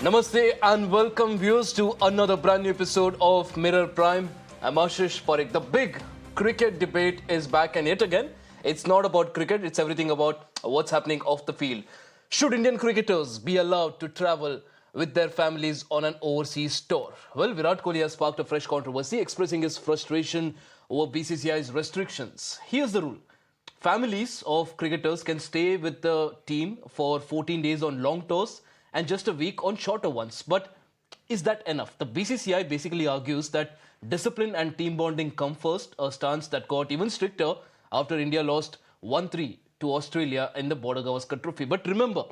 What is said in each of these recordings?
Namaste and welcome viewers to another brand new episode of Mirror Prime. I'm Ashish Pareek. The big cricket debate is back and yet again, it's not about cricket, it's everything about what's happening off the field. Should Indian cricketers be allowed to travel with their families on an overseas tour? Well, Virat Kohli has sparked a fresh controversy expressing his frustration over BCCI's restrictions. Here's the rule. Families of cricketers can stay with the team for 14 days on long tours and just a week on shorter ones. But is that enough? The BCCI basically argues that discipline and team bonding come first, a stance that got even stricter after India lost 1-3 to Australia in the Border Gavaskar Trophy. But remember,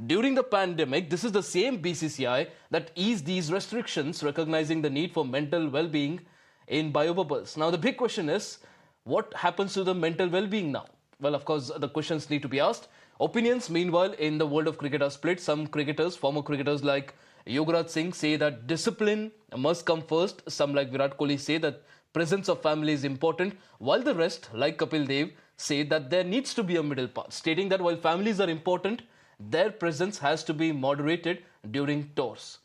during the pandemic, this is the same BCCI that eased these restrictions, recognizing the need for mental well-being in biobubbles. Now, the big question is, what happens to the mental well-being now? Well, of course, the questions need to be asked. Opinions, meanwhile, in the world of cricket are split. Some cricketers, former cricketers like Yuvraj Singh, say that discipline must come first. Some like Virat Kohli say that presence of family is important, while the rest, like Kapil Dev, say that there needs to be a middle path, stating that while families are important, their presence has to be moderated during tours.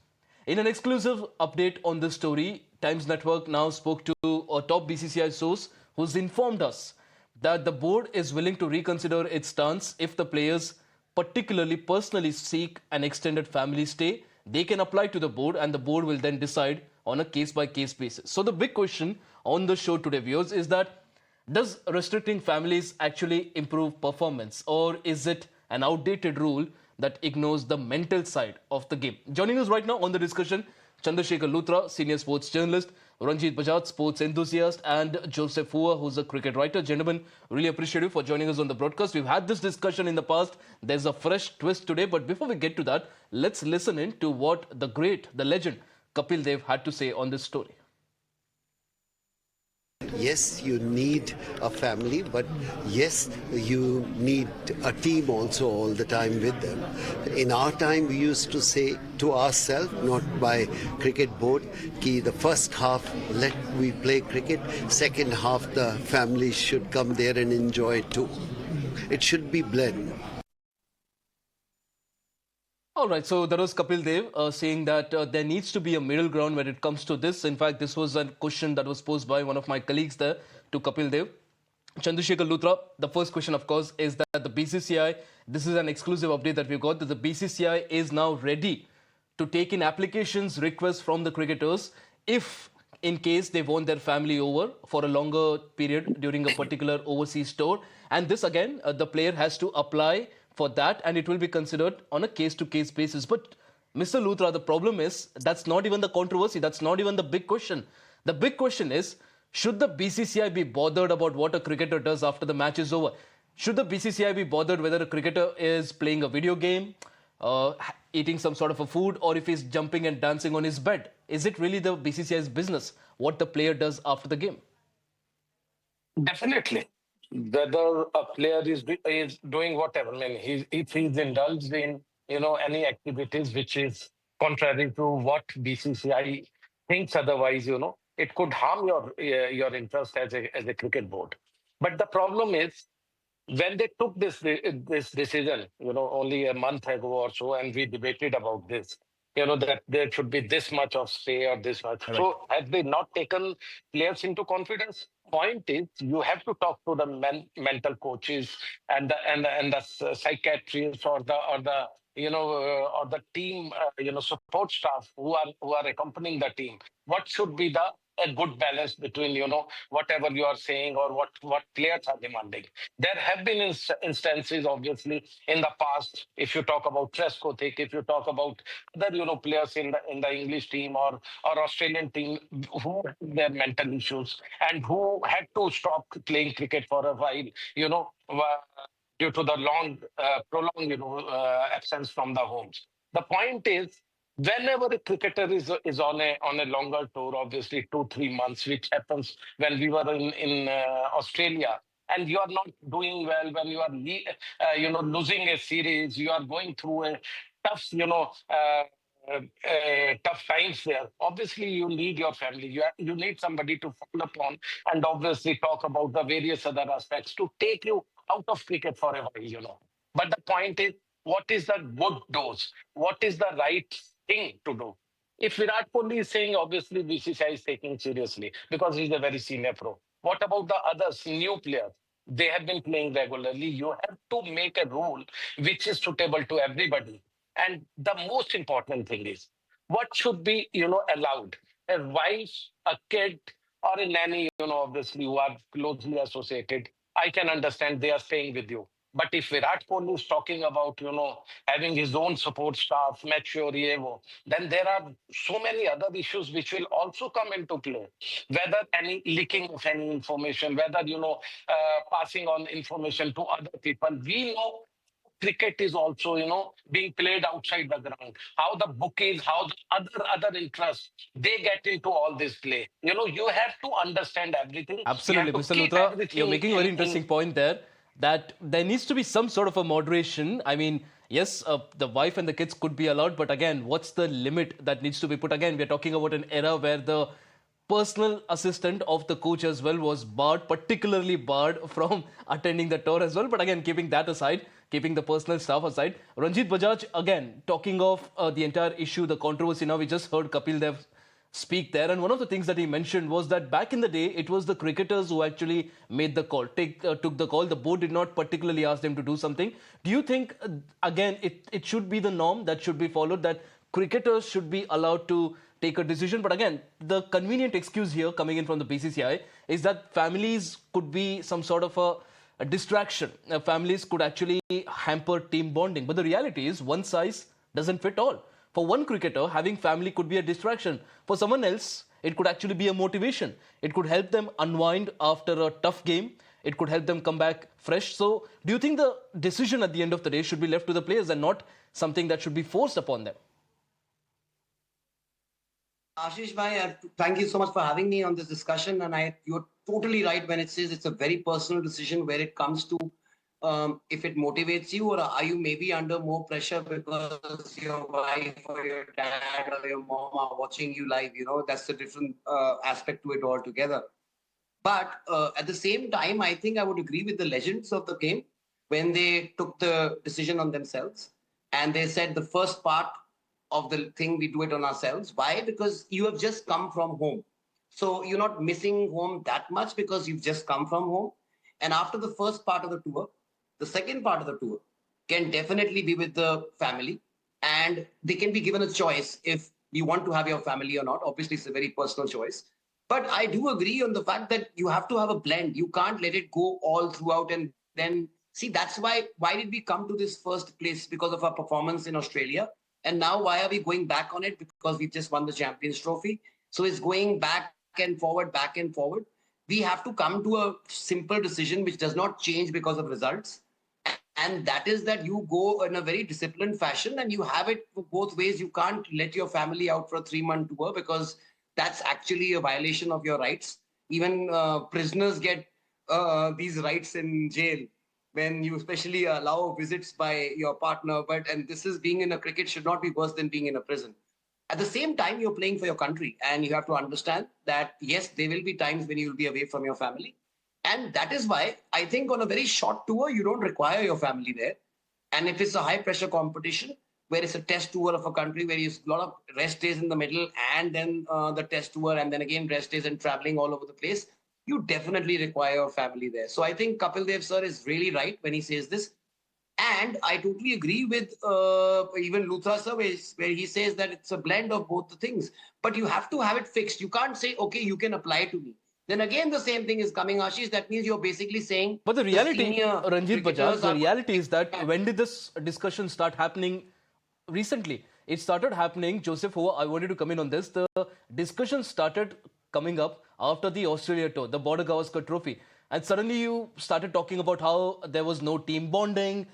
In an exclusive update on this story, Times Network now spoke to a top BCCI source who's informed us that the board is willing to reconsider its stance if the players particularly personally seek an extended family stay. They can apply to the board and the board will then decide on a case-by-case basis. So the big question on the show today, viewers, is that does restricting families actually improve performance, or is it an outdated rule that ignores the mental side of the game? Joining us right now on the discussion, Chander Shekhar Luthra, senior sports journalist, Ranjit Bajaj, sports enthusiast, and Joseph Hua, who's a cricket writer. Gentlemen, really appreciate you for joining us on the broadcast. We've had this discussion in the past. There's a fresh twist today. But before we get to that, let's listen in to what the great, the legend, Kapil Dev had to say on this story. Yes, you need a family, but yes, you need a team also all the time with them. In our time, we used to say to ourselves, not by cricket board, ki the first half let we play cricket, second half the family should come there and enjoy it too. It should be blend. All right, so that was Kapil Dev saying that there needs to be a middle ground when it comes to this. In fact, this was a question that was posed by one of my colleagues there to Kapil Dev. Chandrasekhar Luthra, the first question, of course, is that the BCCI, this is an exclusive update that we've got, that the BCCI is now ready to take in applications, requests from the cricketers if, in case they want their family over for a longer period during a particular overseas tour. And this, again, the player has to apply for that and it will be considered on a case-to-case basis. But Mr. Luthra, the problem is that's not even the controversy. That's not even the big question. The big question is, should the BCCI be bothered about what a cricketer does after the match is over? Should the BCCI be bothered whether a cricketer is playing a video game, eating some sort of a food, or if he's jumping and dancing on his bed? Is it really the BCCI's business what the player does after the game? Definitely. Whether a player is doing whatever, I mean, if he's indulged in any activities which is contrary to what BCCI thinks otherwise, it could harm your interest as a cricket board. But the problem is when they took this decision, only a month ago or so, and we debated about this, that there should be this much of stay or this much. Right. So have they not taken players into confidence? Point is, you have to talk to the mental coaches and the psychiatrists or the team support staff who are accompanying the team. What should be the a good balance between whatever you are saying or what players are demanding. There have been instances, obviously, in the past. If you talk about Trescothik, if you talk about other players in the English team or Australian team who had their mental issues and who had to stop playing cricket for a while, due to the prolonged absence from the homes. The point is, whenever a cricketer is on a longer tour, obviously 2-3 months, which happens when we were in Australia, and you are not doing well, when you are losing a series, you are going through a tough tough times there. Obviously, you need your family. You need somebody to fall upon and obviously talk about the various other aspects to take you out of cricket for a while. But the point is, what is the good dose? What is the right thing to do. If Virat Kohli is saying, obviously BCCI is taking seriously because he's a very senior pro. What about the others, new players? They have been playing regularly. You have to make a rule which is suitable to everybody. And the most important thing is what should be, allowed. A wife, a kid, or a nanny, obviously who are closely associated. I can understand they are staying with you. But if Virat Kohli is talking about, having his own support staff, mature, ye wo, then there are so many other issues which will also come into play. Whether any leaking of any information, whether, passing on information to other people. We know cricket is also, being played outside the ground. How the bookies, how the other interests, they get into all this play. You have to understand everything. You have Absolutely, to Mr. keep Luthra, you're everything making a very interesting point there that there needs to be some sort of a moderation. I mean, yes, the wife and the kids could be allowed, but again, what's the limit that needs to be put? Again, we're talking about an era where the personal assistant of the coach as well was barred, particularly barred from attending the tour as well. But again, keeping that aside, keeping the personal staff aside, Ranjit Bajaj, again, talking of the entire issue, the controversy. Now, we just heard Kapil Dev speak there, and one of the things that he mentioned was that back in the day it was the cricketers who actually made the call, took the call. The board did not particularly ask them to do something. Do you think again it should be the norm that should be followed, that cricketers should be allowed to take a decision? But again, the convenient excuse here coming in from the BCCI is that families could be some sort of a distraction. Families could actually hamper team bonding, but the reality is one size doesn't fit all. For one cricketer, having family could be a distraction. For someone else, it could actually be a motivation. It could help them unwind after a tough game. It could help them come back fresh. So, do you think the decision at the end of the day should be left to the players and not something that should be forced upon them? Ashish bhai, thank you so much for having me on this discussion. And you're totally right when it says it's a very personal decision where it comes to if it motivates you, or are you maybe under more pressure because your wife or your dad or your mom are watching you live. That's a different aspect to it altogether. But at the same time, I think I would agree with the legends of the game when they took the decision on themselves and they said the first part of the thing, we do it on ourselves. Why? Because you have just come from home. So you're not missing home that much because you've just come from home. And after the first part of the tour, the second part of the tour can definitely be with the family, and they can be given a choice if you want to have your family or not. Obviously, it's a very personal choice. But I do agree on the fact that you have to have a blend. You can't let it go all throughout and then see. That's why did we come to this first place? Because of our performance in Australia. And now why are we going back on it? Because we just won the Champions Trophy. So it's going back and forward, back and forward. We have to come to a simple decision which does not change because of results. And that is that you go in a very disciplined fashion and you have it both ways. You can't let your family out for a 3-month tour because that's actually a violation of your rights. Even prisoners get these rights in jail when you especially allow visits by your partner. And this is being in a cricket should not be worse than being in a prison. At the same time, you're playing for your country, and you have to understand that, yes, there will be times when you'll be away from your family. And that is why I think on a very short tour, you don't require your family there. And if it's a high pressure competition, where it's a test tour of a country where there's a lot of rest days in the middle and then the test tour and then again rest days and traveling all over the place, you definitely require a family there. So I think Kapil Dev sir is really right when he says this. And I totally agree with even Luthra sir, where he says that it's a blend of both the things. But you have to have it fixed. You can't say, okay, you can apply to me. Then again, the same thing is coming, Ashish. That means you're basically saying. But the reality, Ranjit Bajaj, the are reality is that when did this discussion start happening? Recently, it started happening. Joseph, I wanted to come in on this. The discussion started coming up after the Australia tour, the Border Gavaskar Trophy. And suddenly you started talking about how there was no team bonding.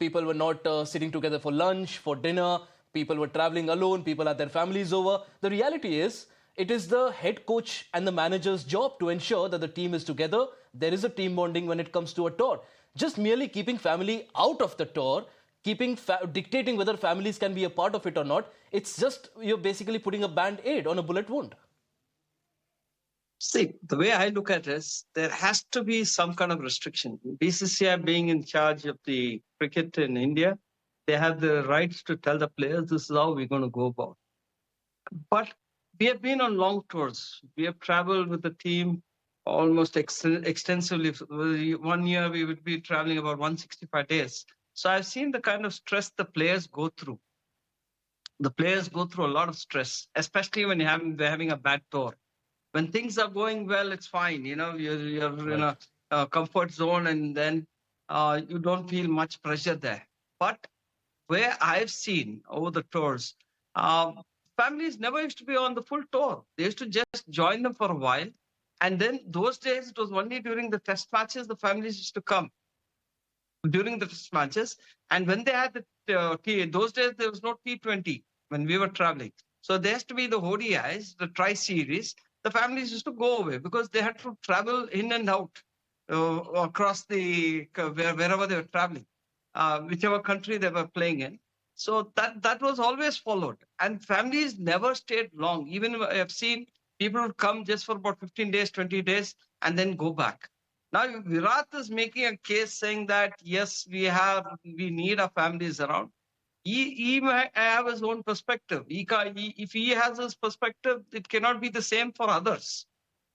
People were not sitting together for lunch, for dinner. People were traveling alone. People had their families over. The reality is, it is the head coach and the manager's job to ensure that the team is together. There is a team bonding when it comes to a tour. Just merely keeping family out of the tour, dictating whether families can be a part of it or not, it's just you're basically putting a band-aid on a bullet wound. See, the way I look at it is there has to be some kind of restriction. BCCI being in charge of the cricket in India, They have the rights to tell the players this is how we're going to go about. But we have been on long tours. We have traveled with the team almost extensively. 1 year we would be traveling about 165 days. So I've seen the kind of stress the players go through. The players go through a lot of stress, especially when they're having a bad tour. When things are going well, it's fine. You're in a comfort zone, and then you don't feel much pressure there. But where I've seen over the tours, families never used to be on the full tour. They used to just join them for a while. And then those days, it was only during the test matches the families used to come during the test matches. And when they had those days, there was no T20 when we were traveling. So there has to be the ODIs, the tri-series. The families used to go away because they had to travel in and out across wherever they were traveling, whichever country they were playing in. So that was always followed. And families never stayed long. Even I have seen people would come just for about 15 days, 20 days, and then go back. Now, Virat is making a case saying that, yes, we need our families around. He might have his own perspective. If he has his perspective, it cannot be the same for others.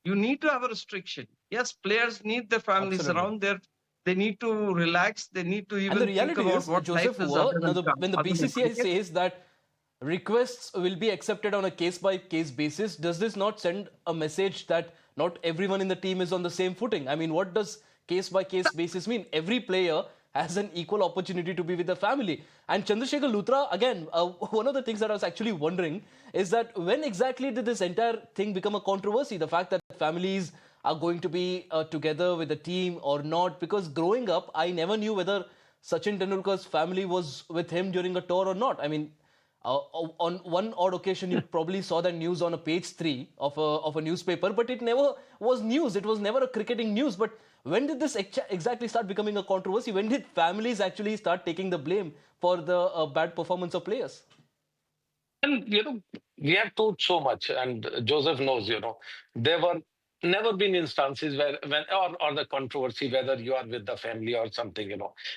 You need to have a restriction. Yes, players need their families around there. They need to relax. They need to even think about what Joseph, life is other than when the BCCI says that requests will be accepted on a case-by-case basis, does this not send a message that not everyone in the team is on the same footing? I mean, what does case-by-case basis mean? Every player has an equal opportunity to be with the family. And Chander Shekhar Luthra, again, one of the things that I was actually wondering is that when exactly did this entire thing become a controversy? The fact that families are going to be together with the team or not? Because growing up, I never knew whether Sachin Tendulkar's family was with him during a tour or not. I mean, on one odd occasion, you probably saw that news on a page 3 of a newspaper, but it never was news. It was never a cricketing news. But when did this exactly start becoming a controversy? When did families actually start taking the blame for the bad performance of players? And we have told so much, and Joseph knows, there were never been instances where or the controversy whether you are with the family or something,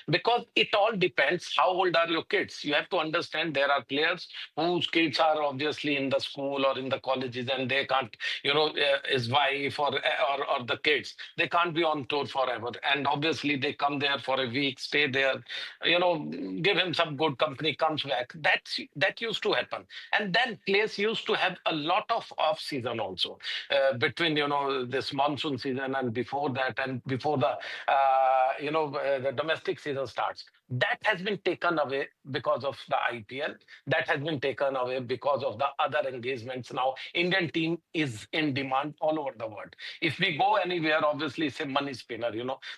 because it all depends how old are your kids. You have to understand there are players whose kids are obviously in the school or in the colleges, and they can't, his wife or the kids, they can't be on tour forever, and obviously they come there for a week, stay there, give him some good company, comes back. That used to happen. And then players used to have a lot of off season also, between this monsoon season and before that, and before the domestic season starts. That has been taken away because of the IPL. That has been taken away because of the other engagements. Now Indian team is in demand all over the world. If we go anywhere, obviously it's a money spinner,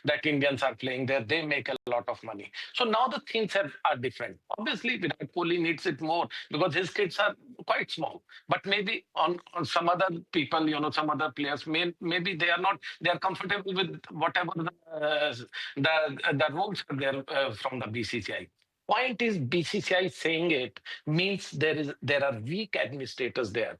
that Indians are playing there. They make a lot of money. So now the things are different. Obviously Virat Kohli needs it more because his kids are quite small. But maybe on some other people, some other players, maybe they are comfortable with whatever the rules are there from the BCCI. Point is, BCCI saying it means there are weak administrators there.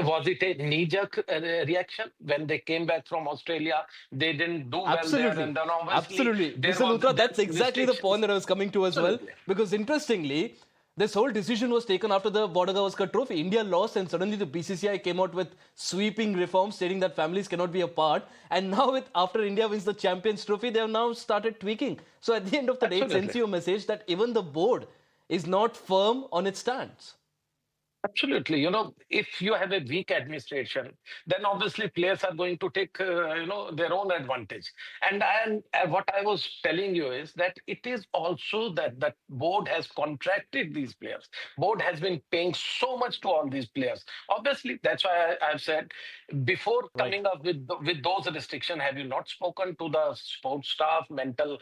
Was it a knee-jerk reaction when they came back from Australia? They didn't do well there, and then obviously Mr. Luthra, that's exactly the point that I was coming to as well. Because interestingly, this whole decision was taken after the Border Gavaskar Trophy. India lost, and suddenly the BCCI came out with sweeping reforms stating that families cannot be a part. And now, after India wins the Champions Trophy, they have now started tweaking. So at the end of the day, it sends you a message that even the board is not firm on its stance. Absolutely. If you have a weak administration, then obviously players are going to take, their own advantage. And what I was telling you is that it is also that the board has contracted these players. Board has been paying so much to all these players. Obviously, that's why I've said before coming up with those restrictions, have you not spoken to the sports staff, mental,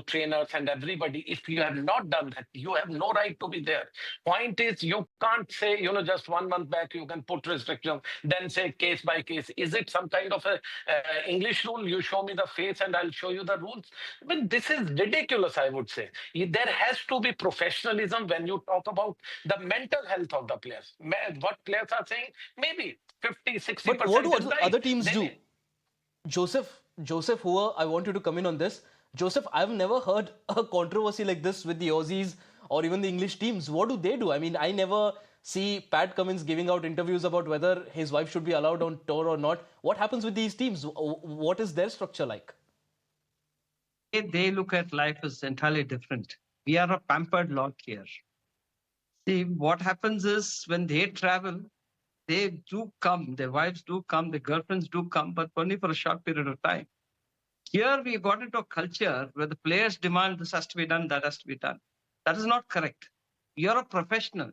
trainers and everybody? If you have not done that, you have no right to be there. Point is, you can't say, just 1 month back, you can put restrictions, then say case by case. Is it some kind of a English rule? You show me the face and I'll show you the rules. I mean, this is ridiculous, I would say. There has to be professionalism when you talk about the mental health of the players. What players are saying, maybe 50-60%. But what do other teams do? Joseph, I want you to come in on this. Joseph, I've never heard a controversy like this with the Aussies or even the English teams, what do they do? I mean, I never see Pat Cummins giving out interviews about whether his wife should be allowed on tour or not. What happens with these teams? What is their structure like? They look at life as entirely different. We are a pampered lot here. See, what happens is when they travel, they do come, their wives do come, their girlfriends do come, but only for a short period of time. Here we got into a culture where the players demand this has to be done, that has to be done. That is not correct. You're a professional.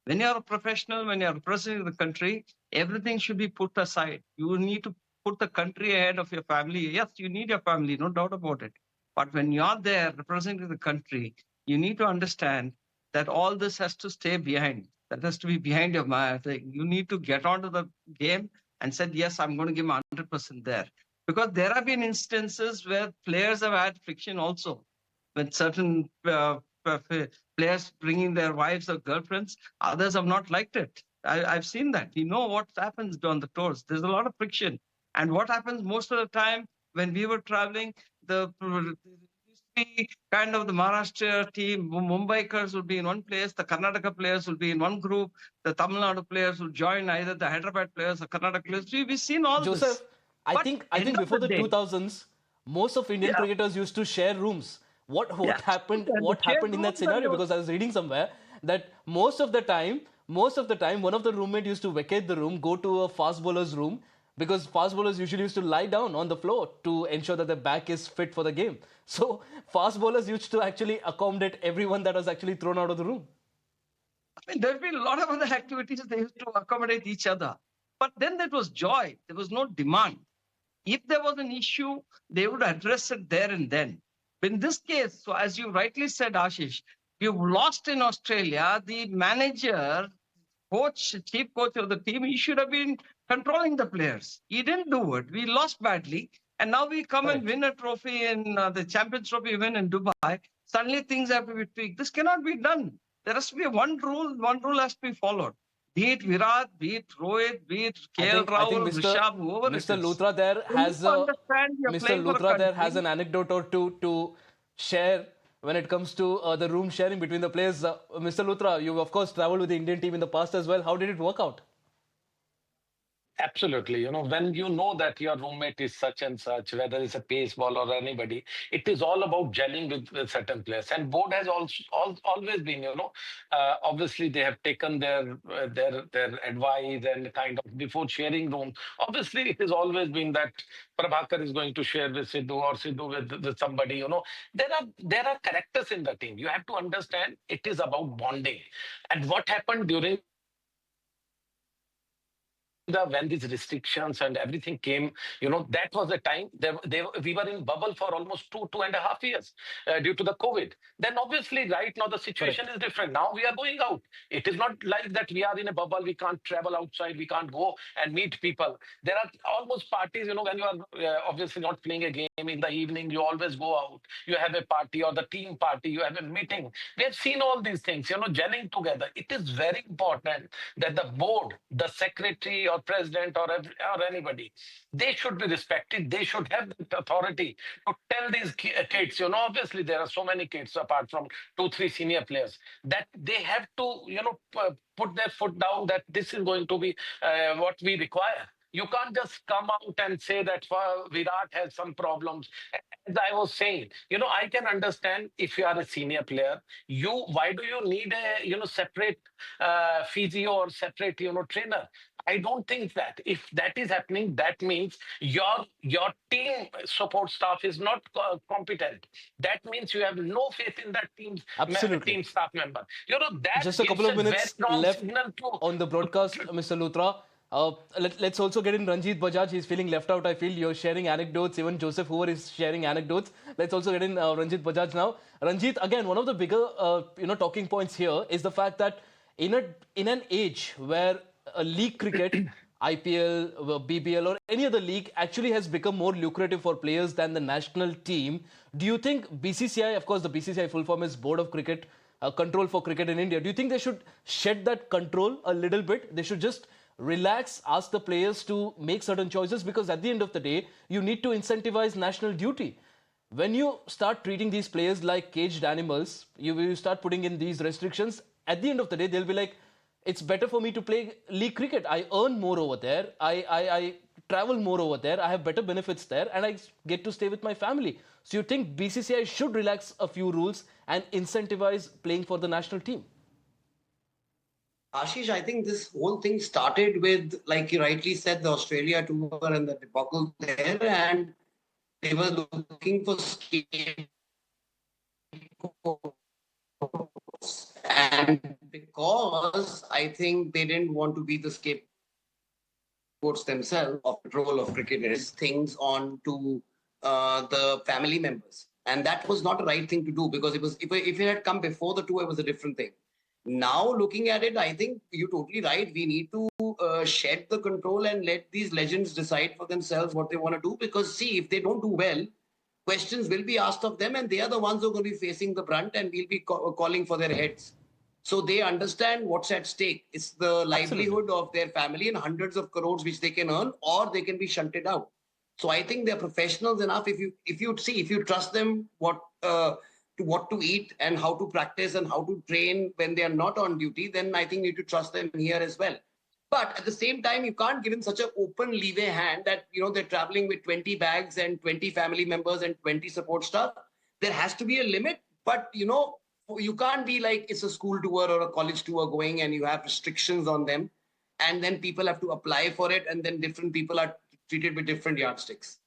When you're a professional, when you're representing the country, everything should be put aside. You need to put the country ahead of your family. Yes, you need your family, no doubt about it. But when you're there representing the country, you need to understand that all this has to stay behind. That has to be behind your mind. You need to get onto the game and said, yes, I'm going to give 100% there. Because there have been instances where players have had friction also. When certain players bringing their wives or girlfriends, others have not liked it. I've seen that. You know what happens on the tours. There's a lot of friction. And what happens most of the time when we were traveling, the kind of the Maharashtra team, Mumbaikars would be in one place, the Karnataka players will be in one group, the Tamil Nadu players will join either the Hyderabad players or Karnataka players. We've seen all Joseph, this. I But think end of before the day, 2000s, most of Indian cricketers used to share rooms. What yeah, happened? and the What shared happened in that rooms scenario? are Because I was reading somewhere that most of the time, one of the roommate used to vacate the room, go to a fast bowler's room, because fast bowlers usually used to lie down on the floor to ensure that their back is fit for the game. So fast bowlers used to actually accommodate everyone that was actually thrown out of the room. I mean, there's been a lot of other activities they used to accommodate each other. But then there was joy. There was no demand. If there was an issue, they would address it there and then. In this case, so as you rightly said, Ashish, you've lost in Australia. The manager, coach, chief coach of the team, he should have been controlling the players. He didn't do it. We lost badly. And now we come and Correct. win a trophy in the Champions Trophy win in Dubai. Suddenly things have to be tweaked. This cannot be done. There has to be one rule has to be followed. Be it Virat, be it Rohit, be it KL I think Rahul, Rishabh, whoever it Mr. is. Luthra there You need has to a understand you're Mr. playing for a Luthra there has country. an anecdote or two to share when it comes to the room sharing between the players. Mr. Luthra, you've of course traveled with the Indian team in the past as well. How did it work out? Absolutely. When you know that your roommate is such and such, whether it's a pace ball or anybody, it is all about gelling with certain players. And board has also always been, obviously they have taken their advice and kind of before sharing room. Obviously, it has always been that Prabhakar is going to share with Sidhu or Sidhu with somebody. There are characters in the team. You have to understand it is about bonding. And what happened during when these restrictions and everything came, that was the time we were in bubble for almost 2.5 years due to the COVID. Then obviously right now the situation Correct. is different. Now we are going out. It is not like that we are in a bubble, we can't travel outside, we can't go and meet people. There are almost parties, when you are obviously not playing a game in the evening, you always go out. You have a party or the team party, you have a meeting. We have seen all these things, gelling together. It is very important that the board, the secretary or president or anybody, they should be respected. They should have the authority to tell these kids, obviously there are so many kids apart from 2-3 senior players, that they have to, put their foot down that this is going to be what we require. You can't just come out and say that Virat has some problems. As I was saying, I can understand if you are a senior player, why do you need a separate physio or separate trainer? I don't think that if that is happening, that means your team support staff is not competent. That means you have no faith in that Absolutely. team staff member. That Just a couple gives of a very minutes wrong left signal on the broadcast, Mr. Luthra. Let's also get in Ranjit Bajaj. He's feeling left out. I feel you're sharing anecdotes. Even Joseph Hoover is sharing anecdotes. Let's also get in Ranjit Bajaj now. Ranjit, again, one of the bigger talking points here is the fact that in an age where league cricket, IPL, BBL, or any other league actually has become more lucrative for players than the national team. Do you think BCCI, of course, the BCCI full form is Board of Cricket, Control for Cricket in India. Do you think they should shed that control a little bit? They should just relax, ask the players to make certain choices, because at the end of the day, you need to incentivize national duty. when you start treating these players like caged animals, you start putting in these restrictions. At the end of the day, they'll be like, it's better for me to play league cricket. I earn more over there. I travel more over there. I have better benefits there, and I get to stay with my family. So you think BCCI should relax a few rules and incentivize playing for the national team? Ashish, I think this whole thing started with, like you rightly said, the Australia tour and the debacle there, and they were looking for scapegoats. And because I think they didn't want to be the scapegoats themselves of control of cricketers, things on to the family members. And that was not the right thing to do, because it was, if it had come before the tour, it was a different thing. Now, looking at it, I think you're totally right. We need to shed the control and let these legends decide for themselves what they want to do. Because, see, if they don't do well, questions will be asked of them, and they are the ones who are going to be facing the brunt, and we'll be calling for their heads. So they understand what's at stake. It's the livelihood of their family and hundreds of crores which they can earn, or they can be shunted out. So I think they're professionals enough. If you trust them what to eat and how to practice and how to train when they are not on duty, then I think you need to trust them here as well. But at the same time, you can't give them such an open leeway hand that, they're traveling with 20 bags and 20 family members and 20 support staff. There has to be a limit, but you can't be like it's a school tour or a college tour going and you have restrictions on them, and then people have to apply for it, and then different people are treated with different yardsticks.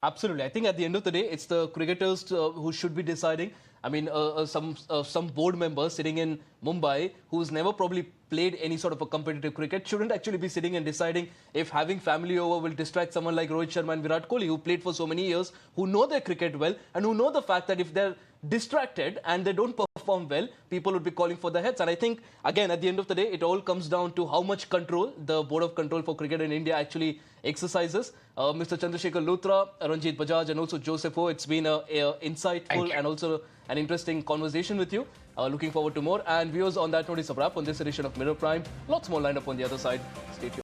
Absolutely. I think at the end of the day, it's the cricketers who should be deciding. I mean, some board member sitting in Mumbai who's never probably played any sort of a competitive cricket shouldn't actually be sitting and deciding if having family over will distract someone like Rohit Sharma and Virat Kohli, who played for so many years, who know their cricket well, and who know the fact that if they're distracted and they don't perform well, people would be calling for their heads. And I think, again, at the end of the day, it all comes down to how much control the Board of Control for Cricket in India actually exercises. Mr. Chander Shekhar Luthra, Ranjit Bajaj, and also Joseph O, it's been a insightful and also an interesting conversation with you. Looking forward to more. And viewers, on that note is a wrap on this edition of Mirror Prime. Lots more lined up on the other side. Stay tuned.